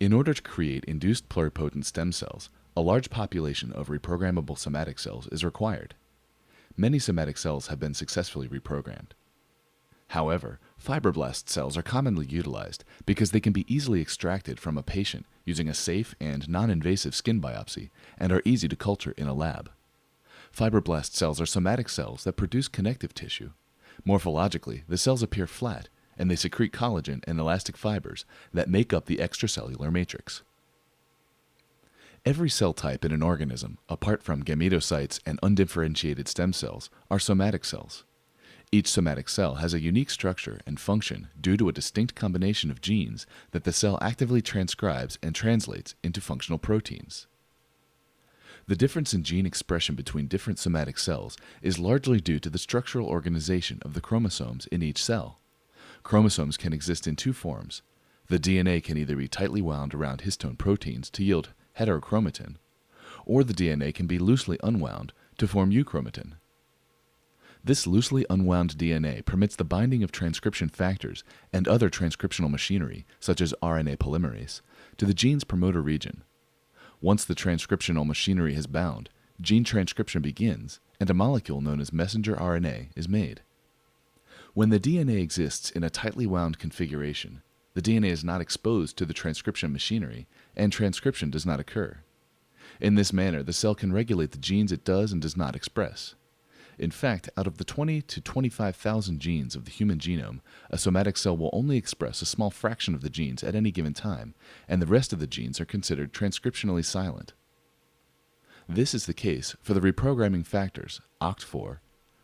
In order to create induced pluripotent stem cells, a large population of reprogrammable somatic cells is required. Many somatic cells have been successfully reprogrammed. However, fibroblast cells are commonly utilized because they can be easily extracted from a patient using a safe and non-invasive skin biopsy and are easy to culture in a lab. Fibroblast cells are somatic cells that produce connective tissue. Morphologically, the cells appear flat, and they secrete collagen and elastic fibers that make up the extracellular matrix. Every cell type in an organism, apart from gametocytes and undifferentiated stem cells, are somatic cells. Each somatic cell has a unique structure and function due to a distinct combination of genes that the cell actively transcribes and translates into functional proteins. The difference in gene expression between different somatic cells is largely due to the structural organization of the chromosomes in each cell. Chromosomes can exist in two forms. The DNA can either be tightly wound around histone proteins to yield heterochromatin, or the DNA can be loosely unwound to form euchromatin. This loosely unwound DNA permits the binding of transcription factors and other transcriptional machinery, such as RNA polymerase, to the gene's promoter region. Once the transcriptional machinery has bound, gene transcription begins, and a molecule known as messenger RNA is made. When the DNA exists in a tightly wound configuration, the DNA is not exposed to the transcription machinery, and transcription does not occur. In this manner, the cell can regulate the genes it does and does not express. In fact, out of the 20 to 25,000 genes of the human genome, a somatic cell will only express a small fraction of the genes at any given time, and the rest of the genes are considered transcriptionally silent. This is the case for the reprogramming factors OCT4,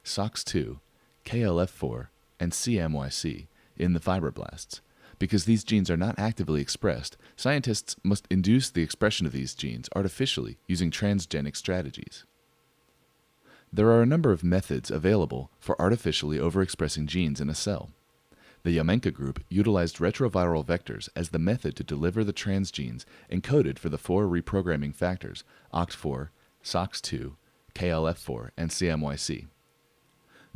SOX2, KLF4, and CMYC in the fibroblasts. Because these genes are not actively expressed, scientists must induce the expression of these genes artificially using transgenic strategies. There are a number of methods available for artificially overexpressing genes in a cell. The Yamenka group utilized retroviral vectors as the method to deliver the transgenes encoded for the four reprogramming factors OCT4, SOX2, KLF4, and CMYC.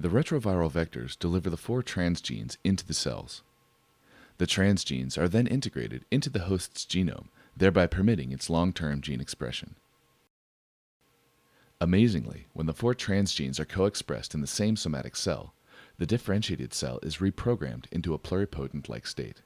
The retroviral vectors deliver the four transgenes into the cells. The transgenes are then integrated into the host's genome, thereby permitting its long-term gene expression. Amazingly, when the four transgenes are co-expressed in the same somatic cell, the differentiated cell is reprogrammed into a pluripotent-like state.